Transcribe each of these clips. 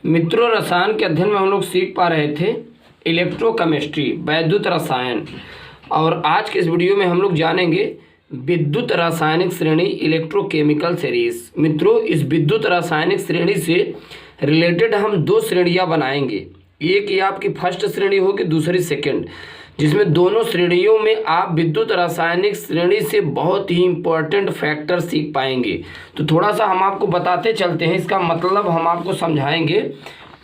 मित्रों, रसायन के अध्ययन में हम लोग सीख पा रहे थे इलेक्ट्रोकेमिस्ट्री, वैद्युत रसायन। और आज के इस वीडियो में हम लोग जानेंगे विद्युत रासायनिक श्रेणी, इलेक्ट्रोकेमिकल सीरीज। मित्रों, इस विद्युत रासायनिक श्रेणी से रिलेटेड हम दो श्रेणियां बनाएंगे। एक ये आपकी फर्स्ट श्रेणी होगी, दूसरी सेकंड, जिसमें दोनों श्रेणियों में आप विद्युत रासायनिक श्रेणी से बहुत ही इंपॉर्टेंट फैक्टर सीख पाएंगे। तो थोड़ा सा हम आपको बताते चलते हैं, इसका मतलब हम आपको समझाएंगे।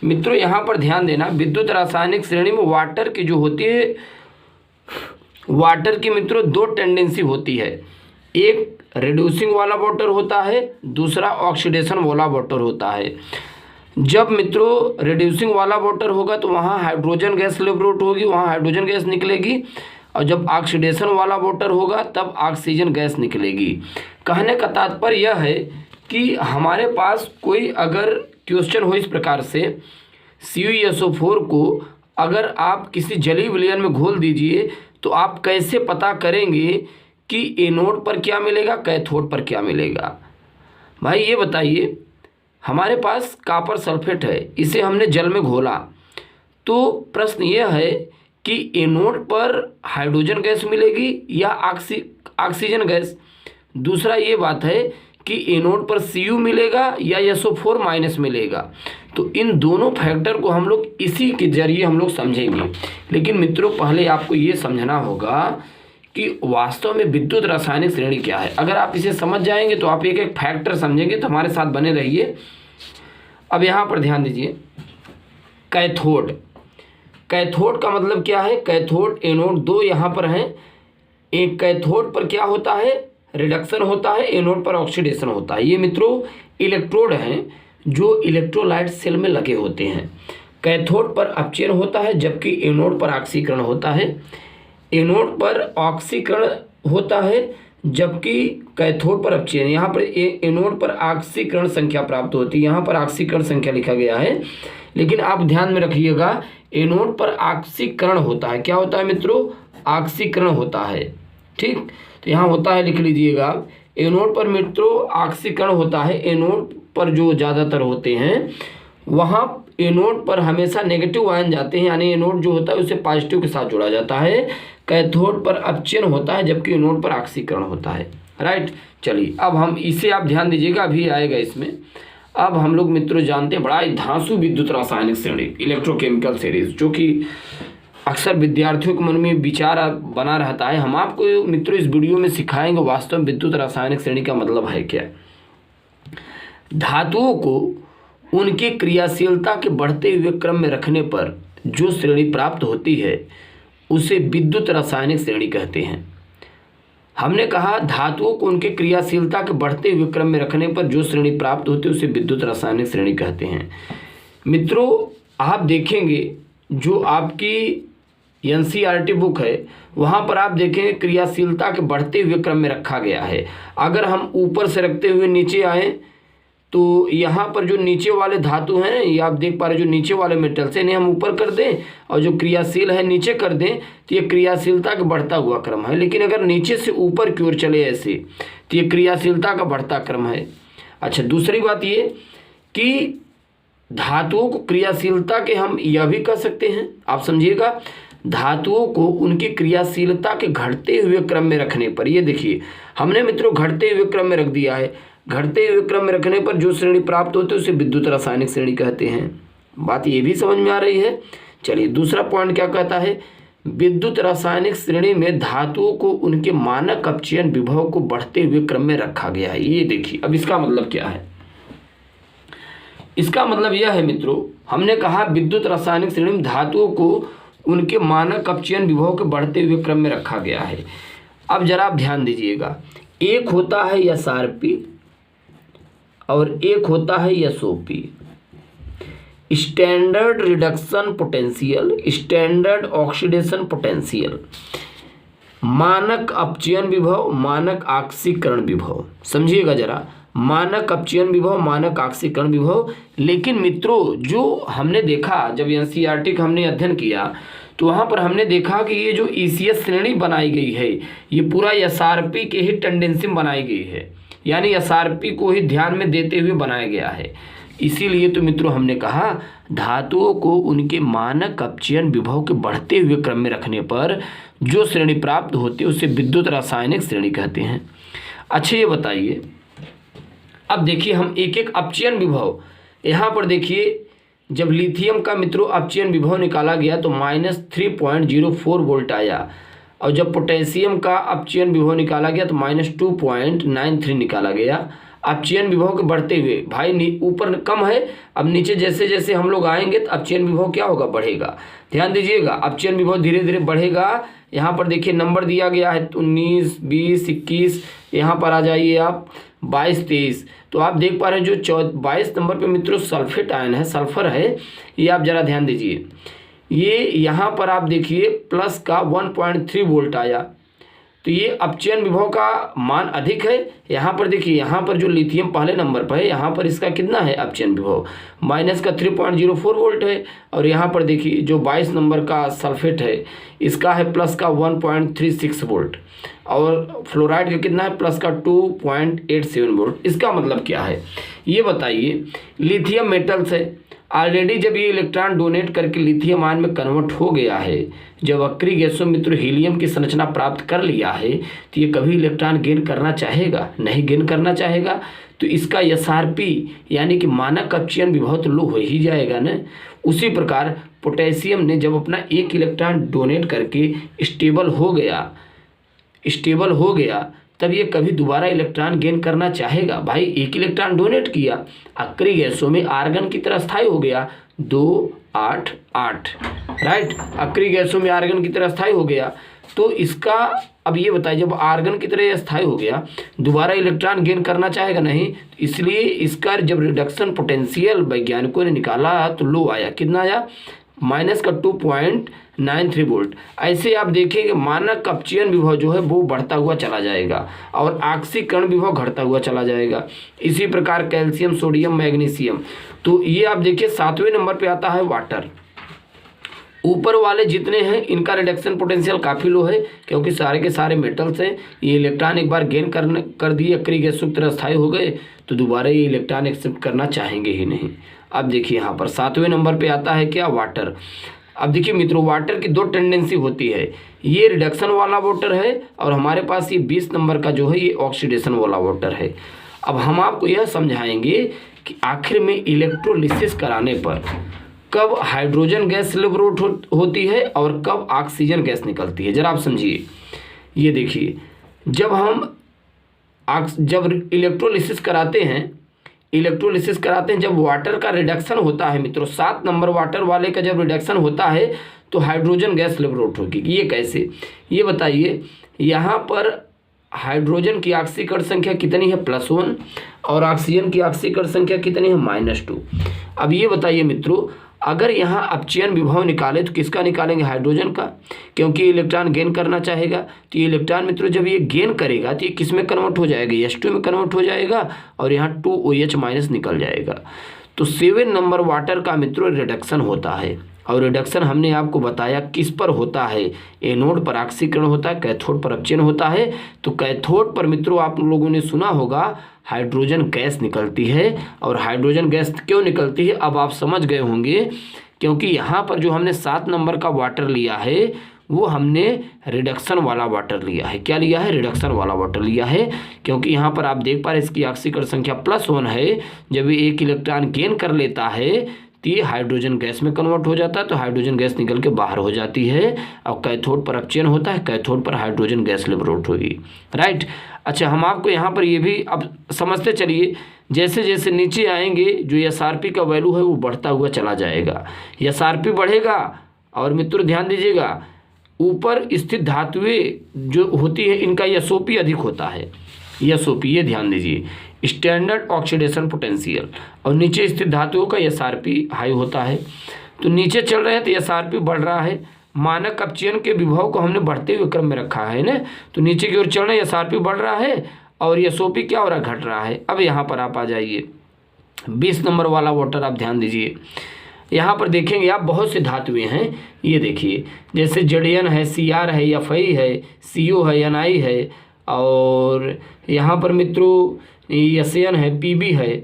मित्रों, यहाँ पर ध्यान देना, विद्युत रासायनिक श्रेणी में वाटर की जो होती है, वाटर की मित्रों दो टेंडेंसी होती है। एक रिड्यूसिंग वाला वाटर होता है, दूसरा ऑक्सीडेशन वाला वाटर होता है। जब मित्रों रिड्यूसिंग वाला वाटर होगा तो वहाँ हाइड्रोजन गैस लिबरेट होगी, वहाँ हाइड्रोजन गैस निकलेगी। और जब ऑक्सीडेशन वाला वाटर होगा तब ऑक्सीजन गैस निकलेगी। कहने का तात्पर्य यह है कि हमारे पास कोई अगर क्वेश्चन हो इस प्रकार से, CuSO4 को अगर आप किसी जलीय विलयन में घोल दीजिए तो आप कैसे पता करेंगे कि एनोड पर क्या मिलेगा, कैथोड पर क्या मिलेगा। भाई ये बताइए, हमारे पास कॉपर सल्फेट है, इसे हमने जल में घोला, तो प्रश्न यह है कि एनोड पर हाइड्रोजन गैस मिलेगी या ऑक्सीजन गैस। दूसरा ये बात है कि एनोड पर Cu मिलेगा या SO4 माइनस मिलेगा। तो इन दोनों फैक्टर को हम लोग इसी के जरिए हम लोग समझेंगे। लेकिन मित्रों, पहले आपको ये समझना होगा कि वास्तव में विद्युत रासायनिक श्रेणी क्या है। अगर आप इसे समझ जाएंगे तो आप एक एक फैक्टर समझेंगे। तो हमारे साथ बने रहिए। अब यहाँ पर ध्यान दीजिए, कैथोड। कैथोड का मतलब क्या है? कैथोड एनोड दो यहाँ पर हैं। एक कैथोड पर क्या होता है? रिडक्शन होता है, एनोड पर ऑक्सीडेशन होता है। ये मित्रों इलेक्ट्रोड हैं जो इलेक्ट्रोलाइट सेल में लगे होते हैं। कैथोड पर अपचयन होता है जबकि एनोड पर ऑक्सीकरण होता है। एनोड पर ऑक्सीकरण होता है जबकि कैथोड पर अपचयन। यहाँ पर एनोड पर ऑक्सीकरण संख्या प्राप्त होती है, यहाँ पर ऑक्सीकरण संख्या लिखा गया है। लेकिन आप ध्यान में रखिएगा, एनोड पर ऑक्सीकरण होता है। क्या होता है मित्रों? ऑक्सीकरण होता है। ठीक, तो यहाँ होता है, लिख लीजिएगा। एनोड पर मित्रों ऑक्सीकरण होता है। एनोड पर जो ज़्यादातर होते हैं वहाँ एनोड पर हमेशा नेगेटिव आयन जाते हैं, यानी एनोड जो होता है उसे पॉजिटिव के साथ जोड़ा जाता है। कैथोड पर अपचयन होता है जबकि एनोड पर ऑक्सीकरण होता है। राइट, चलिए अब हम इसे आप ध्यान दीजिएगा, अभी आएगा इसमें। अब हम लोग मित्रों जानते हैं बड़ा धांसू विद्युत रासायनिक श्रेणी, इलेक्ट्रोकेमिकल सीरीज, जो कि अक्सर विद्यार्थियों के मन में विचार बना रहता है। हम आपको मित्रों इस वीडियो में सिखाएंगे वास्तव में विद्युत रासायनिक श्रेणी का मतलब है क्या। धातुओं को उनकी क्रियाशीलता के बढ़ते हुए क्रम में रखने पर जो श्रेणी प्राप्त होती है उसे विद्युत रासायनिक श्रेणी कहते हैं। हमने कहा धातुओं को उनके क्रियाशीलता के बढ़ते हुए क्रम में रखने पर जो श्रेणी प्राप्त होती है उसे विद्युत रासायनिक श्रेणी कहते हैं। मित्रों, आप देखेंगे जो आपकी NCERT बुक है वहाँ पर आप देखेंगे क्रियाशीलता के बढ़ते हुए क्रम में रखा गया है। अगर हम ऊपर से रखते हुए नीचे आए तो यहाँ पर जो नीचे वाले धातु हैं, ये आप देख पा रहे, जो नीचे वाले मेटल से इन्हें हम ऊपर कर दें और जो क्रियाशील है नीचे कर दें तो ये क्रियाशीलता का बढ़ता हुआ क्रम है। लेकिन अगर नीचे से ऊपर की ओर चले ऐसे तो ये क्रियाशीलता का बढ़ता क्रम है। अच्छा, दूसरी बात ये कि धातुओं को क्रियाशीलता के हम यह भी कह सकते हैं, आप समझिएगा, धातुओं को उनकी क्रियाशीलता के घटते हुए क्रम में रखने पर, ये देखिए हमने मित्रों घटते हुए क्रम में रख दिया है। घटते हुए क्रम में रखने पर जो श्रेणी प्राप्त होती है उसे विद्युत रासायनिक श्रेणी कहते हैं। बात ये भी समझ में आ रही है। चलिए, दूसरा पॉइंट क्या कहता है? विद्युत रासायनिक श्रेणी में धातुओं को उनके मानक अपचयन विभव को बढ़ते हुए क्रम में रखा गया है। ये देखिए, अब इसका मतलब क्या है? इसका मतलब यह है मित्रों, हमने कहा विद्युत रासायनिक श्रेणी में धातुओं को उनके मानक अपचयन विभव के बढ़ते हुए क्रम में रखा गया है। अब जरा आप ध्यान दीजिएगा, एक होता है SRP और एक होता है SOP, standard reduction potential, standard oxidation potential, मानक अपचयन विभव, मानक ऑक्सीकरण विभव। समझिएगा जरा, मानक अपचयन विभव, मानक ऑक्सीकरण विभव। लेकिन मित्रों, जो हमने देखा जब NCERT का हमने अध्ययन किया तो वहाँ पर हमने देखा कि ये जो ECS श्रेणी बनाई गई है ये पूरा SRP के ही टेंडेंसी में बनाई गई है, यानी SRP को ही ध्यान में देते हुए बनाया गया है। इसीलिए तो मित्रों हमने कहा धातुओं को उनके मानक अपचयन विभव के बढ़ते हुए क्रम में रखने पर जो श्रेणी प्राप्त होती है उसे विद्युत रासायनिक श्रेणी कहते हैं। अच्छा ये बताइए, अब देखिए हम एक एक अपचयन विभव, यहाँ पर देखिए जब लिथियम का मित्रों अपचयन विभव निकाला गया तो -3.04 वोल्ट आया, और जब पोटेशियम का अपचयन विभव निकाला गया तो -2.93 निकाला गया। अपचयन विभव के बढ़ते हुए भाई ऊपर कम है, अब नीचे जैसे जैसे हम लोग आएंगे तो अपचयन विभव क्या होगा, बढ़ेगा। ध्यान दीजिएगा, अपचयन विभव धीरे धीरे बढ़ेगा। यहाँ पर देखिए नंबर दिया गया है 19, 20, 21, यहाँ पर आ जाइए आप 22, 23। तो आप देख पा रहे हैं जो 22 नंबर पे मित्रों सल्फेट आयन है, सल्फर है, ये आप जरा ध्यान दीजिए। ये यहाँ पर आप देखिए प्लस का 1.3 वोल्ट आया, तो ये अपचयन विभव का मान अधिक है। यहाँ पर देखिए, यहाँ पर जो लिथियम पहले नंबर पर है, यहाँ पर इसका कितना है अपचयन विभव, माइनस का 3.04 वोल्ट है। और यहाँ पर देखिए जो 22 नंबर का सल्फेट है, इसका है प्लस का 1.36 वोल्ट, और फ्लोराइड का कितना है, प्लस का 2.87 वोल्ट। इसका मतलब क्या है ये बताइए। लिथियम मेटल्स है, ऑलरेडी जब ये इलेक्ट्रॉन डोनेट करके लिथियम आयन में कन्वर्ट हो गया है, जब अक्रिय गैसों मित्रों हीलियम की संरचना प्राप्त कर लिया है, तो ये कभी इलेक्ट्रॉन गेन करना चाहेगा, नहीं गेन करना चाहेगा। तो इसका SRP यानी कि मानक अपचयन विभव तो लो हो ही जाएगा ना। उसी प्रकार पोटेशियम ने जब अपना एक इलेक्ट्रॉन डोनेट करके स्टेबल हो गया तब ये कभी दोबारा इलेक्ट्रॉन गेन करना चाहेगा। भाई एक इलेक्ट्रॉन डोनेट किया, अक्रिय गैसों में आर्गन की तरह स्थायी हो गया, 2, 8, 8, राइट। अक्रिय गैसों में आर्गन की तरह स्थायी हो गया, तो इसका अब ये बताइए जब आर्गन की तरह स्थायी हो गया दोबारा इलेक्ट्रॉन गेन करना चाहेगा नहीं। इसलिए इसका जब रिडक्शन पोटेंशियल वैज्ञानिकों ने निकाला तो लो आया, कितना आया, माइनस का 2.93 वोल्ट। ऐसे आप देखेंगे मानक अपचयन विभव जो है वो बढ़ता हुआ चला जाएगा और ऑक्सीकरण विभव घटता हुआ चला जाएगा। इसी प्रकार कैल्शियम, सोडियम, मैग्नीशियम, तो ये आप देखिए 7वें नंबर पे आता है वाटर। ऊपर वाले जितने हैं इनका रिडक्शन पोटेंशियल काफ़ी लो है, क्योंकि सारे के सारे मेटल्स हैं। ये इलेक्ट्रॉन एक बार गेन कर दिए, अक्रिय गैसों की तरह स्थायी हो गए, तो दोबारा ये इलेक्ट्रॉन एक्सेप्ट करना चाहेंगे ही नहीं। अब देखिए यहाँ पर 7वें नंबर पे आता है क्या, वाटर। अब देखिए मित्रों, वाटर की 2 टेंडेंसी होती है, ये रिडक्शन वाला वाटर है और हमारे पास ये 20 नंबर का जो है ये ऑक्सीडेशन वाला वाटर है। अब हम आपको यह समझाएंगे कि आखिर में इलेक्ट्रोलिसिस कराने पर कब हाइड्रोजन गैस लिबरेट होती है और कब ऑक्सीजन गैस निकलती है। जरा आप समझिए, ये देखिए जब इलेक्ट्रोलिसिस कराते हैं जब वाटर का रिडक्शन होता है मित्रों, 7 नंबर वाटर वाले का जब रिडक्शन होता है तो हाइड्रोजन गैस लिबरेट होगी। ये कैसे, ये बताइए। यहाँ पर हाइड्रोजन की ऑक्सीकरण संख्या कितनी है, +1, और ऑक्सीजन की ऑक्सीकरण संख्या कितनी है, -2। अब ये बताइए मित्रों, अगर यहाँ अपचयन विभव निकाले तो किसका निकालेंगे, हाइड्रोजन का, क्योंकि इलेक्ट्रॉन गेन करना चाहेगा। तो ये इलेक्ट्रॉन मित्रों जब ये गेन करेगा तो ये किस में कन्वर्ट हो जाएगा, H2 में कन्वर्ट हो जाएगा और यहाँ 2OH- निकल जाएगा। तो 7 नंबर वाटर का मित्रों रिडक्शन होता है, और रिडक्शन हमने आपको बताया किस पर होता है, एनोड पर ऑक्सीकरण होता है, कैथोड पर अपचयन होता है। तो कैथोड पर मित्रों आप लोगों ने सुना होगा हाइड्रोजन गैस निकलती है, और हाइड्रोजन गैस क्यों निकलती है अब आप समझ गए होंगे, क्योंकि यहाँ पर जो हमने 7 नंबर का वाटर लिया है वो हमने रिडक्शन वाला वाटर लिया है। क्या लिया है, रिडक्शन वाला वाटर लिया है, क्योंकि यहाँ पर आप देख पा रहे हैं इसकी ऑक्सीकरण संख्या +1 है। जब ये एक इलेक्ट्रॉन गेन कर लेता है तो ये हाइड्रोजन गैस में कन्वर्ट हो जाता है, तो हाइड्रोजन गैस निकल के बाहर हो जाती है, और कैथोड पर अपचयन होता है, कैथोड पर हाइड्रोजन गैस लिबरेट होगी, राइट। अच्छा, हम आपको यहाँ पर ये भी अब समझते चलिए, जैसे जैसे नीचे आएंगे जो SRP का वैल्यू है वो बढ़ता हुआ चला जाएगा, SRP बढ़ेगा। और मित्रों ध्यान दीजिएगा, ऊपर स्थित धातुएं जो होती है इनका SOP अधिक होता है, SOP, ये ध्यान दीजिए, स्टैंडर्ड ऑक्सीडेशन पोटेंशियल, और नीचे स्थित धातुओं का SRP हाई होता है। तो नीचे चल रहे हैं तो SRP बढ़ रहा है, मानक अपचयन के विभव को हमने बढ़ते हुए क्रम में रखा है ना, तो नीचे की ओर चल रहे हैं, SRP बढ़ रहा है और SOP क्या हो रहा है, घट रहा है। अब यहाँ पर आप आ जाइए 20 नंबर वाला वाटर, आप ध्यान दीजिए, यहाँ पर देखेंगे आप बहुत से धातुएं हैं, ये देखिए जैसे Zn है, Cr है, Fe है, CO है, Ni है, और यहाँ पर मित्रों Sn है, Pb है,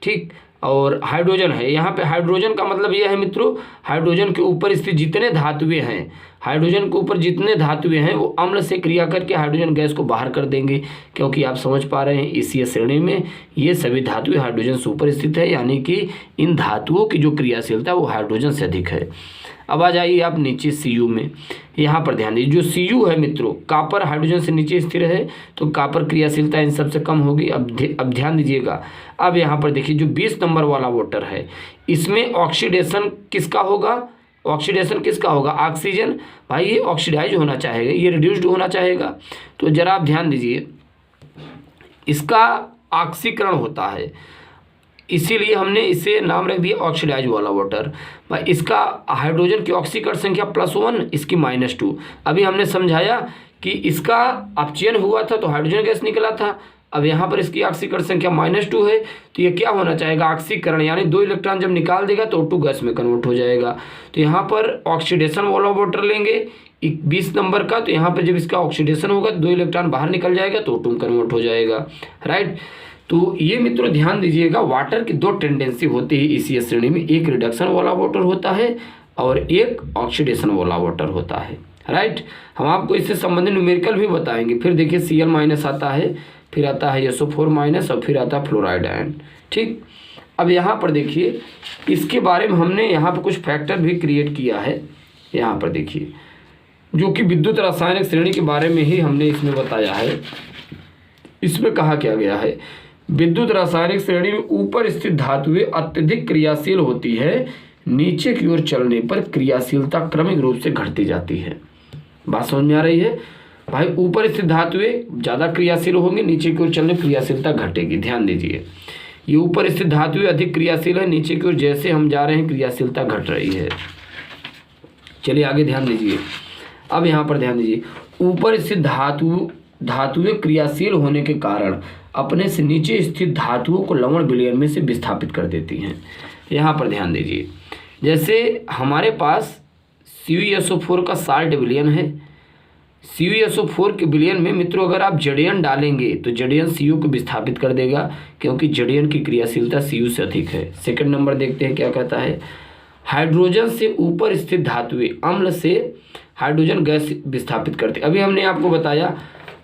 ठीक। और हाइड्रोजन है। यहाँ पे हाइड्रोजन का मतलब यह है मित्रों, हाइड्रोजन के ऊपर स्थित जितने धातुएं हैं, हाइड्रोजन के ऊपर जितने धातुएं हैं वो अम्ल से क्रिया करके हाइड्रोजन गैस को बाहर कर देंगे। क्योंकि आप समझ पा रहे हैं इसी श्रेणी में ये सभी धातुएं हाइड्रोजन से ऊपर स्थित है, यानी कि इन धातुओं की जो क्रियाशीलता वो हाइड्रोजन से अधिक है। अब आ जाइए आप नीचे Cu में, यहाँ पर ध्यान दीजिए, जो Cu है मित्रों, कापर हाइड्रोजन से नीचे स्थिर है तो कापर क्रियाशीलता इन सबसे कम होगी। अब ध्यान दीजिएगा, अब यहाँ पर देखिए जो 20 नंबर वाला वाटर है, इसमें ऑक्सीडेशन किसका होगा, ऑक्सीडेशन किसका होगा, ऑक्सीजन। भाई ये ऑक्सीडाइज होना चाहेगा, ये रिड्यूस्ड होना चाहेगा। तो जरा आप ध्यान दीजिए, इसका ऑक्सीकरण होता है, इसीलिए हमने इसे नाम रख दिया ऑक्सीडाइज वाला वाटर। इसका हाइड्रोजन की ऑक्सीकरण संख्या +1, इसकी -2। अभी हमने समझाया कि इसका अपचयन हुआ था तो हाइड्रोजन गैस निकला था, अब यहाँ पर इसकी ऑक्सीकरण संख्या -2 है तो ये क्या होना चाहेगा, ऑक्सीकरण, यानी 2 इलेक्ट्रॉन जब निकाल देगा तो O2 गैस में कन्वर्ट हो जाएगा। तो यहाँ पर ऑक्सीडेशन वाला वाटर लेंगे 20 नंबर का, तो यहाँ पर जब इसका ऑक्सीडेशन होगा तो 2 इलेक्ट्रॉन बाहर निकल जाएगा तो O2 में कन्वर्ट हो जाएगा, राइट। तो ये मित्रों ध्यान दीजिएगा, वाटर की 2 टेंडेंसी होती है इसी श्रेणी में, एक रिडक्शन वाला वाटर होता है और एक ऑक्सीडेशन वाला वाटर होता है, राइट। हम आपको इससे संबंधित न्यूमेरिकल भी बताएंगे। फिर देखिए Cl- आता है, फिर आता है SO4- और फिर आता है फ्लोराइड आयन, ठीक। अब यहाँ पर देखिए इसके बारे में हमने यहाँ पर कुछ फैक्टर भी क्रिएट किया है, यहाँ पर देखिए, जो कि विद्युत रासायनिक श्रेणी के बारे में ही हमने इसमें बताया है। इसमें कहा क्या गया है, विद्युत रासायनिक श्रेणी में ऊपर स्थित धातुएं अत्यधिक क्रियाशील होती है, नीचे की ओर चलने पर क्रियाशीलता क्रमिक रूप से घटती जाती है। बात समझ में आ रही है भाई, ऊपर स्थित धातुएं ज़्यादा क्रियाशील होंगी, नीचे की ओर चलने पर क्रियाशीलता घटेगी। ध्यान दीजिए, ये ऊपर स्थित धातुएं अधिक क्रियाशील है, नीचे की ओर जैसे हम जा रहे हैं क्रियाशीलता घट रही है। चलिए आगे ध्यान दीजिए, अब यहाँ पर ध्यान दीजिए, ऊपर स्थित धातुएं क्रियाशील होने के कारण अपने से नीचे स्थित धातुओं को लवण विलयन में से विस्थापित कर देती हैं। यहाँ पर ध्यान दीजिए, जैसे हमारे पास CuSO4 का साल्ट विलयन है, CuSO4 के विलयन में मित्रों अगर आप जड़यन डालेंगे तो जड़यन Cu को विस्थापित कर देगा, क्योंकि जड़यन की क्रियाशीलता Cu से अधिक है। सेकंड नंबर देखते हैं क्या कहता है, हाइड्रोजन से ऊपर स्थित धातुएं अम्ल से हाइड्रोजन गैस विस्थापित करते। अभी हमने आपको बताया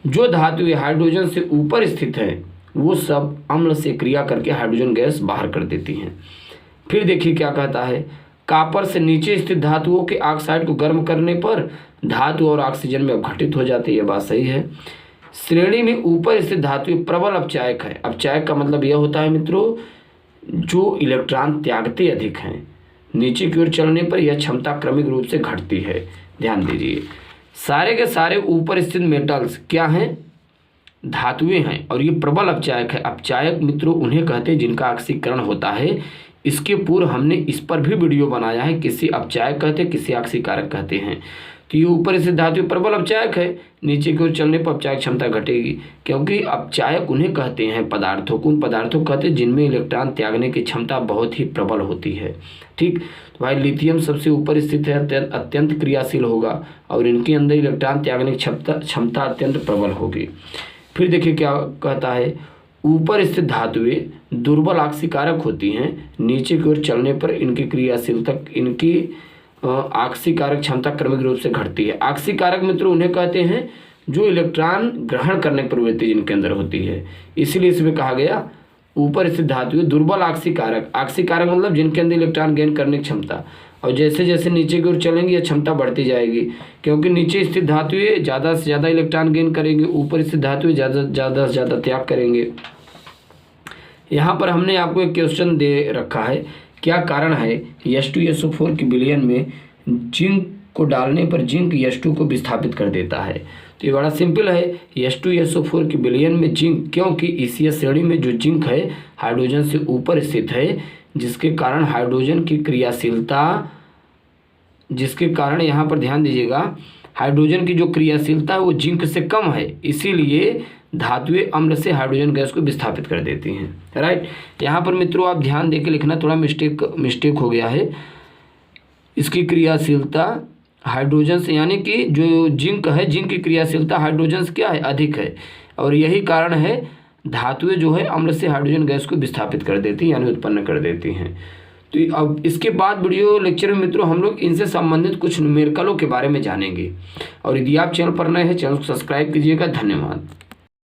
जो धातुएं हाइड्रोजन से ऊपर स्थित हैं वो सब अम्ल से क्रिया करके हाइड्रोजन गैस बाहर कर देती हैं। फिर देखिए क्या कहता है, कापर से नीचे स्थित धातुओं के ऑक्साइड को गर्म करने पर धातु और ऑक्सीजन में अपघटित हो जाती है। बात सही है। श्रेणी में ऊपर स्थित धातुएं प्रबल अपचायक है। अपचायक का मतलब यह होता है मित्रों जो इलेक्ट्रॉन त्यागते अधिक हैं, नीचे की ओर चलने पर यह क्षमता क्रमिक रूप से घटती है। ध्यान दीजिए, सारे के सारे ऊपर स्थित मेटल्स क्या हैं, धातुएं हैं, और ये प्रबल अपचायक है। अपचायक मित्रों उन्हें कहते हैं जिनका ऑक्सीकरण होता है। इसके पूर्व हमने इस पर भी वीडियो बनाया है, किसी अपचायक कहते हैं, किसी ऑक्सीकारक कहते हैं। तो ये ऊपर स्थित धातु प्रबल अपचायक है, नीचे की ओर चलने पर अपचायक क्षमता घटेगी, क्योंकि अपचायक उन्हें कहते हैं पदार्थों को, उन पदार्थों को कहते हैं जिनमें इलेक्ट्रॉन त्यागने की क्षमता बहुत ही प्रबल होती है, ठीक। तो भाई लिथियम सबसे ऊपर स्थित है, अत्यंत क्रियाशील होगा और इनके अंदर इलेक्ट्रॉन त्यागने की क्षमता अत्यंत प्रबल होगी। फिर देखिए क्या कहता है, ऊपर स्थित धातुएं दुर्बल ऑक्सीकारक होती हैं, नीचे की ओर चलने पर इनकी क्रियाशीलता, इनकी ऑक्सीकारक क्षमता क्रमिक रूप से घटती है। ऑक्सीकारक मित्रों उन्हें कहते हैं जो इलेक्ट्रॉन ग्रहण करने की प्रवृत्ति जिनके अंदर होती है, इसलिए इसमें कहा गया ऊपर स्थित धातुएं दुर्बल ऑक्सीकारक। ऑक्सीकारक मतलब जिनके अंदर इलेक्ट्रॉन गेन करने की क्षमता, और जैसे जैसे नीचे की ओर चलेंगी यह क्षमता बढ़ती जाएगी, क्योंकि नीचे स्थित धातुएं ज़्यादा से ज़्यादा इलेक्ट्रॉन गेन करेंगे, ऊपर स्थित धातुएं ज़्यादा से ज़्यादा त्याग करेंगे। यहाँ पर हमने आपको एक क्वेश्चन दे रखा है, क्या कारण है H2SO4 के विलयन में जिंक को डालने पर जिंक H2 को विस्थापित कर देता है। तो ये बड़ा सिंपल है, H2SO4 के विलयन में जिंक, क्योंकि इसी श्रेणी में जो जिंक है हाइड्रोजन से ऊपर स्थित है, जिसके कारण हाइड्रोजन की क्रियाशीलता, जिसके कारण यहाँ पर ध्यान दीजिएगा हाइड्रोजन की जो क्रियाशीलता है वो जिंक से कम है, इसीलिए धातुएं अम्ल से हाइड्रोजन गैस को विस्थापित कर देती हैं, राइट। यहाँ पर मित्रों आप ध्यान देकर लिखना, थोड़ा मिस्टेक हो गया है। इसकी क्रियाशीलता हाइड्रोजन से, यानी कि जो जिंक है, जिंक की क्रियाशीलता हाइड्रोजन से क्या है, अधिक है, और यही कारण है धातुएं जो है अम्ल से हाइड्रोजन गैस को विस्थापित कर देती हैं यानी उत्पन्न कर देती हैं। तो अब इसके बाद वीडियो लेक्चर में मित्रों हम लोग इनसे संबंधित कुछ न्यूमेरिकलों के बारे में जानेंगे। और यदि आप चैनल पर नए हैं, चैनल को सब्सक्राइब कीजिएगा। धन्यवाद।